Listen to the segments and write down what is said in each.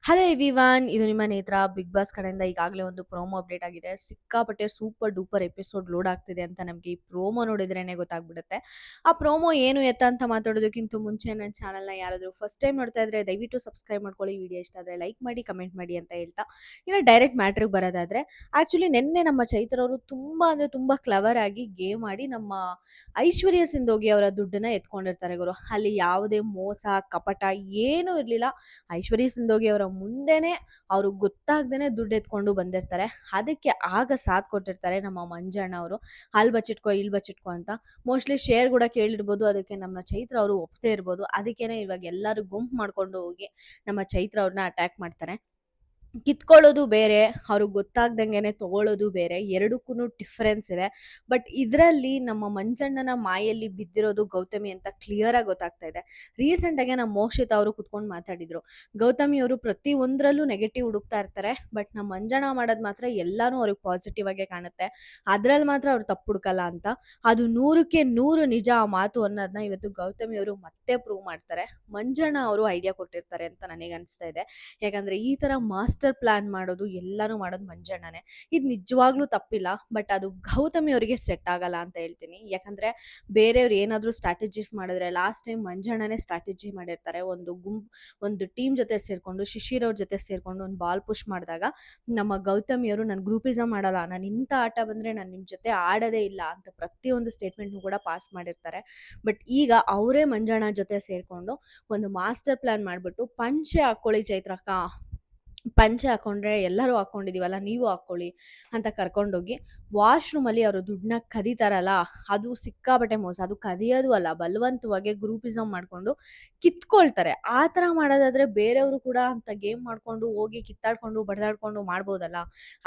Hello everyone, ಇದು ನಿಮ್ಮ ನೇತ್ರ. ಬಿಗ್ ಬಾಸ್ ಕಡೆಯಿಂದ ಈಗಾಗಲೇ ಒಂದು ಪ್ರೋಮೋ ಅಪ್ಡೇಟ್ ಆಗಿದೆ. ಸಿಕ್ಕಾಪಟ್ಟೆ ಸೂಪರ್ ಡೂಪರ್ ಎಪಿಸೋಡ್ ಲೋಡ್ ಆಗ್ತಿದೆ ಅಂತ ನಮಗೆ ಈ ಪ್ರೋಮೋ ನೋಡಿದ್ರೇನೆ ಗೊತ್ತಾಗ್ಬಿಡುತ್ತೆ. ಆ ಪ್ರೋಮೋ ಏನು ಎತ್ತ ಅಂತ ಮಾತಾಡೋದಕ್ಕಿಂತ ಮುಂಚೆ ನನ್ನ ಚಾನಲ್ನ ಯಾರಾದರೂ ಫಸ್ಟ್ ಟೈಮ್ ನೋಡ್ತಾ ಇದ್ರೆ ದಯವಿಟ್ಟು ಸಬ್ಸ್ಕ್ರೈಬ್ ಮಾಡ್ಕೊಳ್ಳಿ. ವಿಡಿಯೋ ಇಷ್ಟ ಆದರೆ ಲೈಕ್ ಮಾಡಿ, ಕಮೆಂಟ್ ಮಾಡಿ ಅಂತ ಹೇಳ್ತಾ ಇನ್ನು ಡೈರೆಕ್ಟ್ ಮ್ಯಾಟ್ರಿಗೆ ಬರೋದಾದ್ರೆ, ಆ್ಯಕ್ಚುಲಿ ನಿನ್ನೆ ನಮ್ಮ ಚೈತ್ರ ಅವರು ತುಂಬ ಅಂದರೆ ತುಂಬ ಕ್ಲವರ್ ಆಗಿ ಗೇಮ್ ಆಡಿ ನಮ್ಮ ಐಶ್ವರ್ಯ ಸಿಂಧೋಗಿ ಅವರ ದುಡ್ಡನ್ನ ಎತ್ಕೊಂಡಿರ್ತಾರೆ ಗುರು. ಅಲ್ಲಿ ಯಾವುದೇ ಮೋಸ ಕಪಟ ಏನೂ ಇರಲಿಲ್ಲ. ಐಶ್ವರ್ಯ ಸಿಂಧೋಗಿ ಅವರ ಮುಂದೆನೆ ಅವರು ಗೊತ್ತಾಗ್ದೇನೆ ದುಡ್ಡು ಎತ್ಕೊಂಡು ಬಂದಿರ್ತಾರೆ. ಅದಕ್ಕೆ ಆಗ ಸಾಥ್ ಕೊಟ್ಟಿರ್ತಾರೆ ನಮ್ಮ ಮಂಜಣ್ಣ ಅವರು. ಅಲ್ಲಿ ಬಚ್ಚಿಟ್ಕೋ ಇಲ್ಲಿ ಬಚ್ಚಿಟ್ಕೋ ಅಂತ. ಮೋಸ್ಟ್ಲಿ ಶೇರ್ ಕೂಡ ಕೇಳಿರ್ಬೋದು. ಅದಕ್ಕೆ ನಮ್ಮ ಚೈತ್ರ ಅವರು ಒಪ್ತೇ ಇರ್ಬೋದು. ಅದಕ್ಕೇನೆ ಇವಾಗ ಎಲ್ಲರೂ ಗುಂಪು ಮಾಡ್ಕೊಂಡು ಹೋಗಿ ನಮ್ಮ ಚೈತ್ರ ಅವ್ರನ್ನ ಅಟ್ಯಾಕ್ ಮಾಡ್ತಾರೆ. ಕಿತ್ಕೊಳ್ಳೋದು ಬೇರೆ, ಅವ್ರಿಗೆ ಗೊತ್ತಾಗ್ದಂಗೆನೆ ತಗೊಳ್ಳೋದು ಬೇರೆ, ಎರಡಕ್ಕೂ ಡಿಫ್ರೆನ್ಸ್ ಇದೆ. ಬಟ್ ಇದರಲ್ಲಿ ನಮ್ಮ ಮಂಜಣ್ಣನ ಮಾಯಲ್ಲಿ ಬಿದ್ದಿರೋದು ಗೌತಮಿ ಅಂತ ಕ್ಲಿಯರ್ ಆಗಿ ಗೊತ್ತಾಗ್ತಾ ಇದೆ. ರೀಸೆಂಟಾಗೆ ನಮ್ಮ ಮೋಕ್ಷಿತಾ ಅವರು ಕುತ್ಕೊಂಡು ಮಾತಾಡಿದ್ರು. ಗೌತಮಿ ಅವರು ಪ್ರತಿ ಒಂದರಲ್ಲೂ ನೆಗೆಟಿವ್ ಹುಡುಕ್ತಾ ಇರ್ತಾರೆ, ಬಟ್ ನಮ್ಮ ಮಂಜಣ್ಣ ಮಾಡೋದು ಮಾತ್ರ ಎಲ್ಲಾನು ಅವ್ರಿಗೆ ಪಾಸಿಟಿವ್ ಆಗೇ ಕಾಣುತ್ತೆ. ಅದ್ರಲ್ಲಿ ಮಾತ್ರ ಅವ್ರು ತಪ್ಪು ಹುಡುಕಲ್ಲ ಅಂತ. ಅದು 100ಕ್ಕೆ 100 ನಿಜ ಆ ಮಾತು ಅನ್ನೋದನ್ನ ಇವತ್ತು ಗೌತಮಿ ಅವರು ಮತ್ತೆ ಪ್ರೂವ್ ಮಾಡ್ತಾರೆ. ಮಂಜಣ್ಣ ಅವರು ಐಡಿಯಾ ಕೊಟ್ಟಿರ್ತಾರೆ ಅಂತ ನನಗೆ ಅನಿಸ್ತಾ ಇದೆ. ಯಾಕಂದ್ರೆ ಈ ತರ ಮಾಸ್ಟರ್ ಪ್ಲಾನ್ ಮಾಡೋದು ಎಲ್ಲಾನು ಮಾಡೋದು ಮಂಜಣ್ಣನೇ. ಇದು ನಿಜವಾಗ್ಲೂ ತಪ್ಪಿಲ್ಲ, ಬಟ್ ಅದು ಗೌತಮಿ ಅವರಿಗೆ ಸೆಟ್ ಆಗಲ್ಲ ಅಂತ ಹೇಳ್ತೀನಿ. ಯಾಕಂದ್ರೆ ಬೇರೆಯವ್ರು ಏನಾದರೂ ಸ್ಟ್ರಾಟಜಿಸ್ ಮಾಡಿದ್ರೆ, ಲಾಸ್ಟ್ ಟೈಮ್ ಮಂಜಣ್ಣನೇ ಸ್ಟ್ರಾಟಜಿ ಮಾಡಿರ್ತಾರೆ. ಒಂದು ಟೀಮ್ ಜೊತೆ ಸೇರ್ಕೊಂಡು, ಶಿಶಿರ್ ಅವ್ರ ಜೊತೆ ಸೇರ್ಕೊಂಡು ಒಂದು ಬಾಲ್ ಪುಷ್ ಮಾಡಿದಾಗ ನಮ್ಮ ಗೌತಮಿಯವರು ನಾನು ಗ್ರೂಪಿಸಮ್ ಮಾಡಲ್ಲ, ನಾನು ಇಂಥ ಆಟ ಬಂದ್ರೆ ನಾನು ನಿಮ್ಮ ಜೊತೆ ಆಡೋದೇ ಇಲ್ಲ ಅಂತ ಪ್ರತಿಯೊಂದು ಸ್ಟೇಟ್ಮೆಂಟ್ನು ಕೂಡ ಪಾಸ್ ಮಾಡಿರ್ತಾರೆ. ಬಟ್ ಈಗ ಅವರೇ ಮಂಜಣ್ಣ ಜೊತೆ ಸೇರ್ಕೊಂಡು ಒಂದು ಮಾಸ್ಟರ್ ಪ್ಲಾನ್ ಮಾಡಿಬಿಟ್ಟು ಪಂಚೆ ಹಾಕ್ಕೊಳ್ಳಿ ಚೈತ್ರಕ್ಕ, ಪಂಚೆ ಹಾಕೊಂಡ್ರೆ ಎಲ್ಲರೂ ಹಾಕೊಂಡಿದೀವಲ್ಲ ನೀವು ಹಾಕ್ಕೊಳ್ಳಿ ಅಂತ ಕರ್ಕೊಂಡೋಗಿ ವಾಶ್ರೂಮಲ್ಲಿ ಅವರು ದುಡ್ಡನ್ನ ಕದೀತಾರಲ್ಲ, ಅದು ಸಿಕ್ಕಾಬಟ್ಟೆ ಮೋಸ. ಅದು ಕದಿಯೋದು ಅಲ್ಲ, ಬಲವಂತವಾಗಿ ಗ್ರೂಪಿಸಮ್ ಮಾಡಿಕೊಂಡು ಕಿತ್ಕೊಳ್ತಾರೆ. ಆ ಥರ ಮಾಡೋದಾದ್ರೆ ಬೇರೆಯವರು ಕೂಡ ಅಂತ ಗೇಮ್ ಮಾಡಿಕೊಂಡು ಹೋಗಿ ಕಿತ್ತಾಡ್ಕೊಂಡು ಬಡ್ದಾಡ್ಕೊಂಡು ಮಾಡ್ಬೋದಲ್ಲ.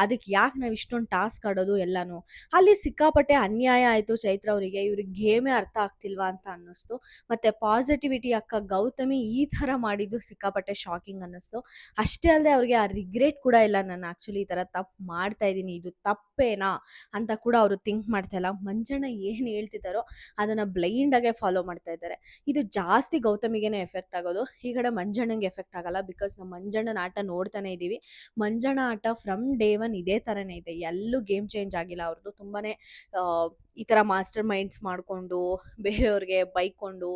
ಅದಕ್ಕೆ ಯಾಕೆ ನಾವು ಇಷ್ಟೊಂದು ಟಾಸ್ಕ್ ಆಡೋದು ಎಲ್ಲನೂ. ಅಲ್ಲಿ ಸಿಕ್ಕಾಪಟ್ಟೆ ಅನ್ಯಾಯ ಆಯಿತು ಚೈತ್ರ ಅವರಿಗೆ. ಇವ್ರಿಗೆ ಗೇಮೇ ಅರ್ಥ ಆಗ್ತಿಲ್ವಾ ಅಂತ ಅನ್ನಿಸ್ತು. ಮತ್ತು ಪಾಸಿಟಿವಿಟಿ ಅಕ್ಕ ಗೌತಮಿ ಈ ಥರ ಮಾಡಿದ್ದು ಸಿಕ್ಕಾಪಟ್ಟೆ ಶಾಕಿಂಗ್ ಅನ್ನಿಸ್ತು. ಅಷ್ಟೇ ಅಲ್ಲದೆ ಅವ್ರಿಗೆ ಆ ರಿಗ್ರೆಟ್ ಕೂಡ ಇಲ್ಲ. ನಾನು ಆ್ಯಕ್ಚುಲಿ ಈ ಥರ ತಪ್ಪು ಮಾಡ್ತಾ ಇದ್ದೀನಿ, ಇದು ತಪ್ಪೇನಾ ಅಂತ ಕೂಡ ಅವರು ಥಿಂಕ್ ಮಾಡ್ತಾ ಇಲ್ಲ. ಮಂಜಣ್ಣ ಏನು ಹೇಳ್ತಿದ್ದಾರೋ ಅದನ್ನು ಬ್ಲೈಂಡಾಗೆ ಫಾಲೋ ಮಾಡ್ತಾ ಇದ್ದಾರೆ. ಇದು ಜಾಸ್ತಿ ಗೌತಮಿಗೇನೆ ಎಫೆಕ್ಟ್ ಆಗೋದು, ಈ ಕಡೆ ಮಂಜಣ್ಣಂಗೆ ಎಫೆಕ್ಟ್ ಆಗಲ್ಲ. ಬಿಕಾಸ್ ನಾವು ಮಂಜಣ್ಣನ ಆಟ ನೋಡ್ತಾನೆ ಇದ್ದೀವಿ. ಮಂಜಣ್ಣ ಆಟ ಫ್ರಮ್ ಡೇ ಒನ್ ಇದೇ ಥರನೇ ಇದೆ, ಎಲ್ಲೂ ಗೇಮ್ ಚೇಂಜ್ ಆಗಿಲ್ಲ ಅವ್ರದ್ದು. ತುಂಬಾ ಈ ಥರ ಮಾಸ್ಟರ್ ಮೈಂಡ್ಸ್ ಮಾಡಿಕೊಂಡು ಬೇರೆಯವ್ರಿಗೆ ಬೈಕೊಂಡು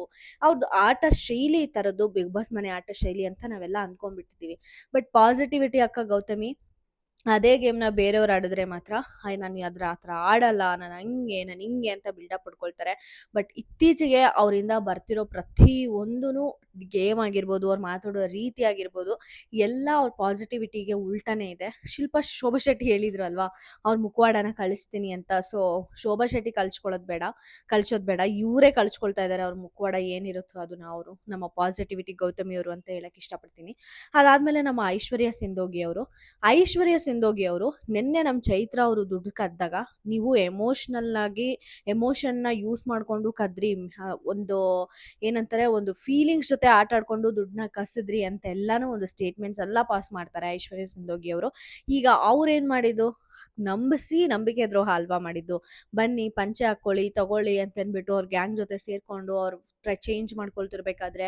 ಅವ್ರದ್ದು ಆಟ ಶೈಲಿ ಈ ಥರದ್ದು ಬಿಗ್ ಬಾಸ್ ಮನೆ ಆಟ ಶೈಲಿ ಅಂತ ನಾವೆಲ್ಲ ಅಂದ್ಕೊಂಡ್ಬಿಟ್ಟಿದ್ದೀವಿ. ಬಟ್ ಪಾಸಿಟಿವಿಟಿ ಅಕ್ಕ ಗೌತಮಿ ಅದೇ ಗೇಮ್ನ ಬೇರೆಯವ್ರು ಆಡಿದ್ರೆ ಮಾತ್ರ ನಾನು ಆ ಥರ ಆಡಲ್ಲ, ನಾನು ಹಂಗೆ ನಾನು ಹಿಂಗೆ ಅಂತ ಬಿಲ್ಡಪ್ ಪಡ್ಕೊಳ್ತಾರೆ. ಬಟ್ ಇತ್ತೀಚೆಗೆ ಅವರಿಂದ ಬರ್ತಿರೋ ಪ್ರತಿ ಒಂದೂ ಗೇಮ್ ಆಗಿರ್ಬೋದು, ಅವ್ರು ಮಾತಾಡೋ ರೀತಿ ಆಗಿರ್ಬೋದು, ಎಲ್ಲ ಅವ್ರ ಪಾಸಿಟಿವಿಟಿಗೆ ಉಲ್ಟಾನೇ ಇದೆ. ಶೋಭಾ ಶೆಟ್ಟಿ ಹೇಳಿದ್ರು ಅಲ್ವಾ, ಅವ್ರ ಮುಖವಾಡನ ಕಳಿಸ್ತೀನಿ ಅಂತ. ಸೊ ಶೋಭಾ ಶೆಟ್ಟಿ ಕಳ್ಸೋದು ಬೇಡ, ಇವರೇ ಕಳ್ಸ್ಕೊಳ್ತಾ ಇದ್ದಾರೆ ಅವ್ರ ಮುಖವಾಡ ಏನಿರುತ್ತೋ ಅದನ್ನ. ಅವರು ನಮ್ಮ ಪಾಸಿಟಿವಿಟಿ ಗೌತಮಿಯವರು ಅಂತ ಹೇಳಕ್ಕೆ ಇಷ್ಟಪಡ್ತೀನಿ. ಅದಾದಮೇಲೆ ನಮ್ಮ ಐಶ್ವರ್ಯ ಸಿಂಧೋಗಿ ಅವರು ನಿನ್ನೆ ನಮ್ಮ ಚೈತ್ರ ಅವರು ದುಡ್ಡು ಕದ್ದಾಗ ನೀವು ಎಮೋಷನ್ನ ಯೂಸ್ ಮಾಡಿಕೊಂಡು ಕದ್ರಿ, ಒಂದು ಏನಂತಾರೆ ಒಂದು ಫೀಲಿಂಗ್ಸ್ ಜೊತೆ ಆಟ ಆಡ್ಕೊಂಡು ದುಡ್ಡನ್ನ ಕಸಿದ್ರಿ ಅಂತ ಎಲ್ಲಾನು ಒಂದು ಸ್ಟೇಟ್ಮೆಂಟ್ಸ್ ಎಲ್ಲ ಪಾಸ್ ಮಾಡ್ತಾರೆ ಐಶ್ವರ್ಯ ಸಿಂಧೋಗಿ ಅವರು. ಈಗ ಅವ್ರೇನು ಮಾಡಿದ್ದು, ನಂಬಿಕೆ ದ್ರೋಹ ಅಲ್ವಾ ಮಾಡಿದ್ದು. ಬನ್ನಿ ಪಂಚೆ ಹಾಕ್ಕೊಳ್ಳಿ ತಗೊಳ್ಳಿ ಅಂತಂದ್ಬಿಟ್ಟು ಅವ್ರ ಗ್ಯಾಂಗ್ ಜೊತೆ ಸೇರ್ಕೊಂಡು ಅವ್ರು ಚೇಂಜ್ ಮಾಡ್ಕೊಳ್ತಿರ್ಬೇಕಾದ್ರೆ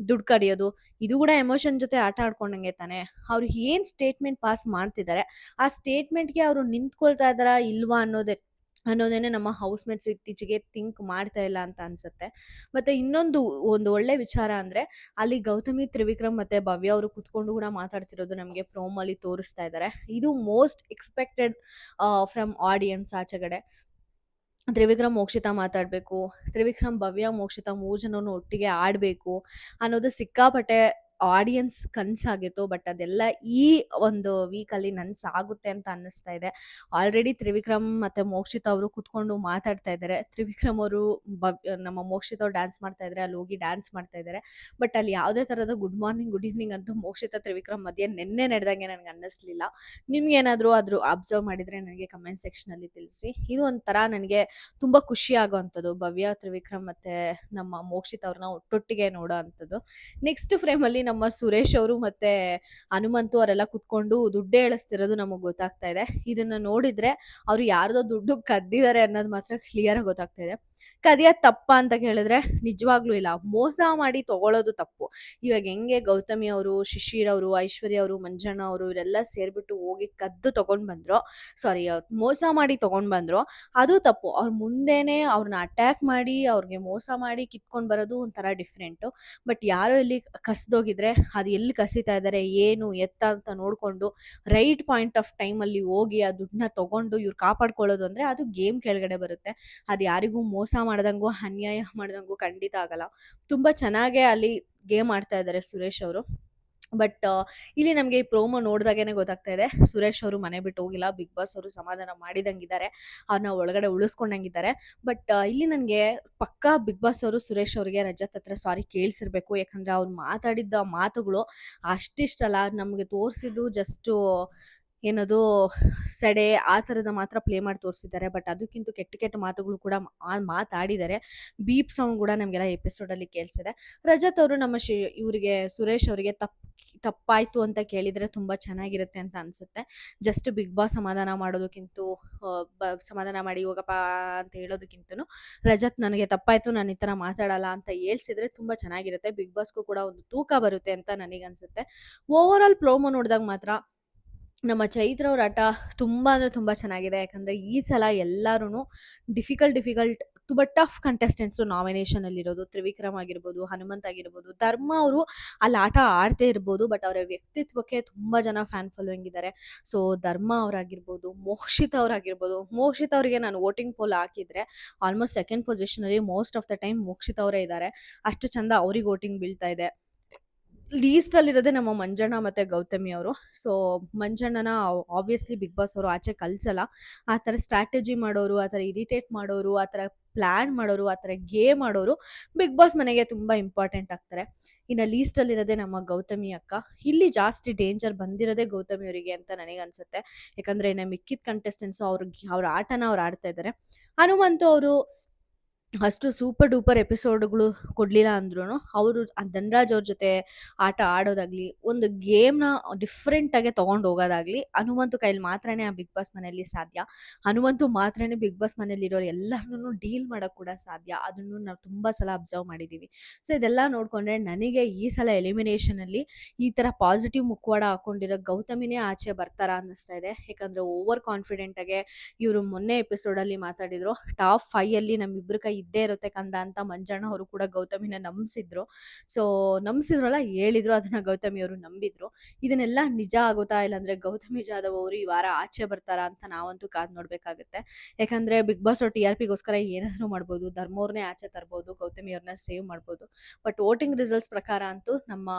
ದುಡ್ಡು ಕಡಿಯೋದು, ಇದು ಕೂಡ ಎಮೋಷನ್ ಜೊತೆ ಆಟ ಆಡ್ಕೊಂಡಂಗೆ ತಾನೆ. ಅವ್ರು ಏನು ಸ್ಟೇಟ್ಮೆಂಟ್ ಪಾಸ್ ಮಾಡ್ತಿದ್ದಾರೆ, ಆ ಸ್ಟೇಟ್ಮೆಂಟ್ಗೆ ಅವರು ನಿಂತ್ಕೊಳ್ತಾ ಇದ್ದಾರಾ ಇಲ್ವಾ ಅನ್ನೋದೇನೆ ನಮ್ಮ ಹೌಸ್ ಮೇಟ್ಸ್ ಇತ್ತೀಚೆಗೆ ಥಿಂಕ್ ಮಾಡ್ತಾ ಇಲ್ಲ ಅಂತ ಅನ್ಸುತ್ತೆ. ಮತ್ತೆ ಒಂದು ಒಳ್ಳೆ ವಿಚಾರ ಅಂದ್ರೆ, ಅಲ್ಲಿ ಗೌತಮಿ, ತ್ರಿವಿಕ್ರಮ್ ಮತ್ತೆ ಭವ್ಯ ಅವರು ಕುತ್ಕೊಂಡು ಕೂಡ ಮಾತಾಡ್ತಿರೋದು ನಮಗೆ ಪ್ರೋಮಲ್ಲಿ ತೋರಿಸ್ತಾ ಇದ್ದಾರೆ. ಇದು ಮೋಸ್ಟ್ ಎಕ್ಸ್ಪೆಕ್ಟೆಡ್ ಫ್ರಮ್ ಆಡಿಯನ್ಸ್ ಆಚೆಗಡೆ. ತ್ರಿವಿಕ್ರಮ್ ಮೋಕ್ಷಿತಾ ಮಾತಾಡಬೇಕು, ತ್ರಿವಿಕ್ರಮ್ ಭವ್ಯ ಮೋಕ್ಷಿತಾ 3 ಜನನು ಒಟ್ಟಿಗೆ ಆಡಬೇಕು ಅನ್ನೋದು ಸಿಕ್ಕಾಪಟ್ಟೆ ಆಡಿಯನ್ಸ್ ಕನಸಾಗಿತ್ತು. ಬಟ್ ಅದೆಲ್ಲ ಈ ಒಂದು ವೀಕಲ್ಲಿ ನನಸಾಗುತ್ತೆ ಅಂತ ಅನ್ನಿಸ್ತಾ ಇದೆ. ಆಲ್ರೆಡಿ ತ್ರಿವಿಕ್ರಮ್ ಮತ್ತು ಮೋಕ್ಷಿತಾ ಅವರು ಕುತ್ಕೊಂಡು ಮಾತಾಡ್ತಾ ಇದ್ದಾರೆ. ತ್ರಿವಿಕ್ರಮ್ ಅವರು ನಮ್ಮ ಮೋಕ್ಷಿತಾ ಅವ್ರು ಡ್ಯಾನ್ಸ್ ಮಾಡ್ತಾ ಇದ್ದಾರೆ, ಅಲ್ಲಿ ಹೋಗಿ ಡ್ಯಾನ್ಸ್ ಮಾಡ್ತಾ ಇದ್ದಾರೆ. ಬಟ್ ಅಲ್ಲಿ ಯಾವುದೇ ಥರದ ಗುಡ್ ಮಾರ್ನಿಂಗ್ ಗುಡ್ ಈವ್ನಿಂಗ್ ಅಂತೂ ಮೋಕ್ಷಿತಾ ತ್ರಿವಿಕ್ರಮ್ ಮಧ್ಯೆ ನಿನ್ನೆ ನಡೆದಂಗೆ ನನಗೆ ಅನ್ನಿಸ್ಲಿಲ್ಲ. ನಿಮ್ಗೇನಾದರೂ ಅಬ್ಸರ್ವ್ ಮಾಡಿದರೆ ನನಗೆ ಕಮೆಂಟ್ ಸೆಕ್ಷನಲ್ಲಿ ತಿಳಿಸಿ. ಇದು ಒಂಥರ ನನಗೆ ತುಂಬ ಖುಷಿ ಆಗೋವಂಥದ್ದು, ಭವ್ಯ, ತ್ರಿವಿಕ್ರಮ್ ಮತ್ತು ನಮ್ಮ ಮೋಕ್ಷಿತ್ ಅವ್ರನ್ನ ಒಟ್ಟೊಟ್ಟಿಗೆ ನೋಡೋ ಅಂಥದ್ದು. ನೆಕ್ಸ್ಟ್ ಫ್ರೇಮಲ್ಲಿ ನಮ್ಮ ಸುರೇಶ್ ಅವರು ಮತ್ತು ಹನುಮಂತು ಅವರೆಲ್ಲ ಕುತ್ಕೊಂಡು ದುಡ್ಡೇ ಎಳಿಸ್ತಿರೋದು ನಮಗೆ ಗೊತ್ತಾಗ್ತಾ ಇದೆ. ಇದನ್ನು ನೋಡಿದರೆ ಅವರು ಯಾರ್ದೋ ದುಡ್ಡು ಕದ್ದಿದ್ದಾರೆ ಅನ್ನೋದು ಮಾತ್ರ ಕ್ಲಿಯರಾಗಿ ಗೊತ್ತಾಗ್ತಾ ಇದೆ. ಕದಿಯೋದು ತಪ್ಪಾ ಅಂತ ಕೇಳಿದ್ರೆ ನಿಜವಾಗ್ಲೂ ಇಲ್ಲ. ಮೋಸ ಮಾಡಿ ತಗೊಳ್ಳೋದು ತಪ್ಪು. ಇವಾಗ ಹೆಂಗೆ ಗೌತಮಿ ಅವರು, ಶಿಶಿರ್ ಅವರು, ಐಶ್ವರ್ಯ ಅವರು, ಮಂಜಣ್ಣ ಅವರು ಇವರೆಲ್ಲ ಸೇರ್ಬಿಟ್ಟು ಹೋಗಿ ಕದ್ದು ತಗೊಂಡ್ ಬಂದ್ರೋ, ಸಾರಿ ಮೋಸ ಮಾಡಿ ತಗೊಂಡ್ ಬಂದ್ರೋ ಅದು ತಪ್ಪು. ಅವ್ರ ಮುಂದೆನೆ ಅವ್ರನ್ನ ಅಟ್ಯಾಕ್ ಮಾಡಿ, ಅವ್ರಿಗೆ ಮೋಸ ಮಾಡಿ ಕಿತ್ಕೊಂಡ್ ಬರೋದು ಒಂಥರ ಡಿಫ್ರೆಂಟು. ಬಟ್ ಯಾರೋ ಇಲ್ಲಿ ಕಸ್ದೋಗಿದ್ರೆ ಅದು ಎಲ್ಲಿ ಕಸಿತಾ ಇದ್ದಾರೆ, ಏನು, ಎತ್ತ ಅಂತ ನೋಡ್ಕೊಂಡು ರೈಟ್ ಪಾಯಿಂಟ್ ಆಫ್ ಟೈಮಲ್ಲಿ ಹೋಗಿ ಆ ದುಡ್ಡನ್ನ ತಗೊಂಡು ಇವ್ರು ಕಾಪಾಡ್ಕೊಳ್ಳೋದು ಅಂದ್ರೆ ಅದು ಗೇಮ್ ಕೆಳಗಡೆ ಬರುತ್ತೆ. ಅದು ಯಾರಿಗೂ ಮೋಸ ಮಾಡ್ದಂಗೂ, ಅನ್ಯಾಯ ಮಾಡ್ದಂಗೂ ಖಂಡಿತ ಆಗಲ್ಲ. ತುಂಬಾ ಚೆನ್ನಾಗೇ ಅಲ್ಲಿ ಗೇಮ್ ಆಡ್ತಾ ಇದ್ದಾರೆ ಸುರೇಶ್ ಅವರು. ಬಟ್ ಇಲ್ಲಿ ನಮಗೆ ಈ ಪ್ರೋಮೋ ನೋಡಿದಾಗೇನೆ ಗೊತ್ತಾಗ್ತಾ ಇದೆ ಸುರೇಶ್ ಅವರು ಮನೆ ಬಿಟ್ಟು ಹೋಗಿಲ್ಲ. ಬಿಗ್ ಬಾಸ್ ಅವರು ಸಮಾಧಾನ ಮಾಡಿದಂಗಿದ್ದಾರೆ. ಅವ್ರನ್ನ ಒಳಗಡೆ ಉಳಿಸ್ಕೊಂಡಂಗಿದ್ದಾರೆ. ಬಟ್ ಇಲ್ಲಿ ನನಗೆ ಪಕ್ಕಾ ಬಿಗ್ ಬಾಸ್ ಅವರು ಸುರೇಶ್ ಅವರಿಗೆ ರಜತ್ ಹತ್ರ ಸಾರಿ ಕೇಳಿಸಿರ್ಬೇಕು. ಯಾಕಂದ್ರೆ ಅವ್ರು ಮಾತಾಡಿದ್ದ ಮಾತುಗಳು ಅಷ್ಟಿಷ್ಟಲ್ಲ. ನಮಗೆ ತೋರಿಸಿದ್ದು ಜಸ್ಟು ಏನದು ಸೆಡೆ ಆ ಥರದ ಮಾತ್ರ ಪ್ಲೇ ಮಾಡಿ ತೋರಿಸಿದ್ದಾರೆ. ಬಟ್ ಅದಕ್ಕಿಂತ ಕೆಟ್ಟ ಕೆಟ್ಟ ಮಾತುಗಳು ಕೂಡ ಮಾತಾಡಿದ್ದಾರೆ. ಬೀಪ್ ಸೌಂಡ್ ಕೂಡ ನಮಗೆಲ್ಲ ಎಪಿಸೋಡಲ್ಲಿ ಕೇಳಿಸಿದೆ. ರಜತ್ ಅವರು ನಮ್ಮ ಇವರಿಗೆ ಸುರೇಶ್ ಅವರಿಗೆ ತಪ್ಪಾಯ್ತು ಅಂತ ಕೇಳಿದರೆ ತುಂಬ ಚೆನ್ನಾಗಿರುತ್ತೆ ಅಂತ ಅನಿಸುತ್ತೆ. ಜಸ್ಟ್ ಬಿಗ್ ಬಾಸ್ ಸಮಾಧಾನ ಮಾಡೋದಕ್ಕಿಂತ ಸಮಾಧಾನ ಮಾಡಿ ಹೋಗಪ್ಪ ಅಂತ ಹೇಳೋದಕ್ಕಿಂತನೂ ರಜತ್ ನನಗೆ ತಪ್ಪಾಯ್ತು, ನಾನು ಈ ಥರ ಮಾತಾಡಲ್ಲ ಅಂತ ಹೇಳ್ಸಿದ್ರೆ ತುಂಬ ಚೆನ್ನಾಗಿರುತ್ತೆ. ಬಿಗ್ ಬಾಸ್ಗೂ ಕೂಡ ಒಂದು ತೂಕ ಬರುತ್ತೆ ಅಂತ ನನಗನ್ಸುತ್ತೆ. ಓವರ್ ಆಲ್ ಪ್ರೋಮೋ ನೋಡಿದಾಗ ಮಾತ್ರ ನಮ್ಮ ಚೈತ್ರ ಅವ್ರ ಆಟ ತುಂಬ ಅಂದರೆ ತುಂಬ ಚೆನ್ನಾಗಿದೆ. ಯಾಕಂದರೆ ಈ ಸಲ ಎಲ್ಲರೂ ಡಿಫಿಕಲ್ಟ್ ತುಂಬ ಟಫ್ ಕಂಟೆಸ್ಟೆಂಟ್ಸು ನಾಮಿನೇಷನಲ್ಲಿರೋದು. ತ್ರಿವಿಕ್ರಮ್ ಆಗಿರ್ಬೋದು, ಹನುಮಂತ್ ಆಗಿರ್ಬೋದು, ಧರ್ಮ ಅವರು ಅಲ್ಲಿ ಆಟ ಆಡ್ತೇ ಇರ್ಬೋದು. ಬಟ್ ಅವರ ವ್ಯಕ್ತಿತ್ವಕ್ಕೆ ತುಂಬ ಜನ ಫ್ಯಾನ್ ಫಾಲೋಯಿಂಗ್ ಇದ್ದಾರೆ. ಸೊ ಧರ್ಮ ಅವರಾಗಿರ್ಬೋದು, ಮೋಕ್ಷಿತ್ ಅವರಾಗಿರ್ಬೋದು. ಮೋಕ್ಷಿತ್ ಅವರಿಗೆ ನಾನು ವೋಟಿಂಗ್ ಪೋಲ್ ಹಾಕಿದರೆ ಆಲ್ಮೋಸ್ಟ್ ಸೆಕೆಂಡ್ ಪೊಸಿಷನಲ್ಲಿ most of the time Mokshith ಅವರೇ ಇದ್ದಾರೆ. ಅಷ್ಟು ಚಂದ ಅವ್ರಿಗೆ ವೋಟಿಂಗ್ ಬೀಳ್ತಾ ಇದೆ. ಲೀಸ್ಟಲ್ಲಿರೋದೇ ನಮ್ಮ ಮಂಜಣ್ಣ ಮತ್ತು ಗೌತಮಿ ಅವರು. ಸೊ ಮಂಜಣ್ಣನ ಆಬ್ವಿಯಸ್ಲಿ ಬಿಗ್ ಬಾಸ್ ಅವರು ಆಚೆ ಕಳಿಸಲ್ಲ. ಆ ಥರ ಸ್ಟ್ರಾಟಜಿ ಮಾಡೋರು, ಆ ಥರ ಇರಿಟೇಟ್ ಮಾಡೋರು, ಆ ಥರ ಪ್ಲ್ಯಾನ್ ಮಾಡೋರು, ಆ ಥರ ಗೇಮ್ ಆಡೋರು ಬಿಗ್ ಬಾಸ್ ಮನೆಗೆ ತುಂಬ ಇಂಪಾರ್ಟೆಂಟ್ ಆಗ್ತಾರೆ. ಇನ್ನು ಲೀಸ್ಟಲ್ಲಿರೋದೇ ನಮ್ಮ ಗೌತಮಿ ಅಕ್ಕ. ಇಲ್ಲಿ ಜಾಸ್ತಿ ಡೇಂಜರ್ ಬಂದಿರೋದೇ ಗೌತಮಿ ಅವರಿಗೆ ಅಂತ ನನಗನ್ಸುತ್ತೆ. ಯಾಕಂದರೆ ಇನ್ನು ಮಿಕ್ಕಿದ ಕಂಟೆಸ್ಟೆಂಟ್ಸು ಅವ್ರ ಆಟನ ಅವ್ರು ಆಡ್ತಾ ಇದ್ದಾರೆ. ಹನುಮಂತು ಅವರು ಅಷ್ಟು ಸೂಪರ್ ಡೂಪರ್ ಎಪಿಸೋಡ್ಗಳು ಕೊಡಲಿಲ್ಲ ಅಂದ್ರೂ ಅವರು ಧನ್ರಾಜ್ ಅವ್ರ ಜೊತೆ ಆಟ ಆಡೋದಾಗ್ಲಿ, ಒಂದು ಗೇಮ್ನ ಡಿಫ್ರೆಂಟಾಗೆ ತೊಗೊಂಡು ಹೋಗೋದಾಗ್ಲಿ ಹನುಮಂತು ಕೈಲಿ ಮಾತ್ರನೇ ಆ ಬಿಗ್ ಬಾಸ್ ಮನೆಯಲ್ಲಿ ಸಾಧ್ಯ. ಹನುಮಂತು ಮಾತ್ರನೇ ಬಿಗ್ ಬಾಸ್ ಮನೇಲಿರೋರು ಎಲ್ಲರನ್ನೂ ಡೀಲ್ ಮಾಡೋಕ್ಕೆ ಕೂಡ ಸಾಧ್ಯ. ಅದನ್ನು ನಾವು ತುಂಬ ಸಲ ಅಬ್ಸರ್ವ್ ಮಾಡಿದ್ದೀವಿ. ಸೊ ಇದೆಲ್ಲ ನೋಡಿಕೊಂಡ್ರೆ ನನಗೆ ಈ ಸಲ ಎಲಿಮಿನೇಷನಲ್ಲಿ ಈ ಥರ ಪಾಸಿಟಿವ್ ಮುಖವಾಡ ಹಾಕ್ಕೊಂಡಿರೋ ಗೌತಮಿನೇ ಆಚೆ ಬರ್ತಾರಾ ಅನ್ನಿಸ್ತಾ ಇದೆ. ಯಾಕಂದರೆ ಓವರ್ ಕಾನ್ಫಿಡೆಂಟಾಗೆ ಇವರು ಮೊನ್ನೆ ಎಪಿಸೋಡಲ್ಲಿ ಮಾತಾಡಿದರು, ಟಾಪ್ 5ಅಲ್ಲಿ ನಮ್ಮಿಬ್ಬರ ಕೈ ಇದ್ದೇ ಇರುತ್ತೆ ಕಂದ ಅಂತ ಮಂಜಣ್ಣ ಅವರು ಕೂಡ ಗೌತಮಿನ ನಂಬಿಸಿದ್ರು. ಸೊ ನಂಬಿಸಿದ್ರಲ್ಲ, ಹೇಳಿದ್ರು, ಅದನ್ನ ಗೌತಮಿ ಅವರು ನಂಬಿದ್ರು. ಇದನ್ನೆಲ್ಲ ನಿಜ ಆಗುತ್ತಾ, ಇಲ್ಲಾಂದ್ರೆ ಗೌತಮಿ ಜಾಧವ್ ಅವರು ಈ ವಾರ ಆಚೆ ಬರ್ತಾರಾ ಅಂತ ನಾವಂತೂ ಕಾದ್ ನೋಡ್ಬೇಕಾಗುತ್ತೆ. ಯಾಕಂದ್ರೆ ಬಿಗ್ ಬಾಸ್ ಅವ್ರು TRPಗೋಸ್ಕರ ಏನಾದರೂ ಮಾಡ್ಬೋದು. ಧರ್ಮವ್ರನ್ನೇ ಆಚೆ ತರ್ಬೋದು, ಗೌತಮಿ ಅವ್ರನ್ನ ಸೇವ್ ಮಾಡ್ಬೋದು. ಬಟ್ ವೋಟಿಂಗ್ ರಿಸಲ್ಟ್ಸ್ ಪ್ರಕಾರ ಅಂತೂ ನಮ್ಮ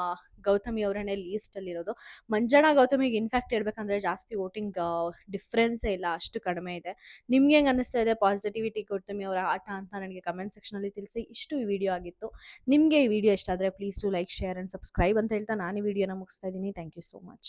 ಗೌತಮಿ ಅವರನ್ನೇ ಲೀಸ್ಟಲ್ಲಿರೋದು. ಮಂಜಣ್ಣ ಗೌತಮಿಗೆ ಇನ್ಫ್ಯಾಕ್ಟ್ ಹೇಳ್ಬೇಕಂದ್ರೆ ಜಾಸ್ತಿ ವೋಟಿಂಗ್ ಡಿಫ್ರೆನ್ಸೇ ಇಲ್ಲ, ಅಷ್ಟು ಕಡಿಮೆ ಇದೆ. ನಿಮ್ಗೆ ಹೆಂಗೆ ಅನ್ನಿಸ್ತಾ ಇದೆ ಪಾಸಿಟಿವಿಟಿ ಗೌತಮಿ ಅವರ ಆಟ ಅಂತ ನನಗೆ ಕಮೆಂಟ್ ಸೆಕ್ಷನಲ್ಲಿ ತಿಳಿಸಿ. ಇಷ್ಟು ಈ ವಿಡಿಯೋ ಆಗಿತ್ತು. ನಿಮಗೆ ಈ ವಿಡಿಯೋ ಇಷ್ಟ ಆದರೆ please to like, share and subscribe ಅಂತ ಹೇಳ್ತಾ ನಾನು ಈ ವಿಡಿಯೋನ ಮುಗಿಸ್ತಾ ಇದ್ದೀನಿ. Thank you so much.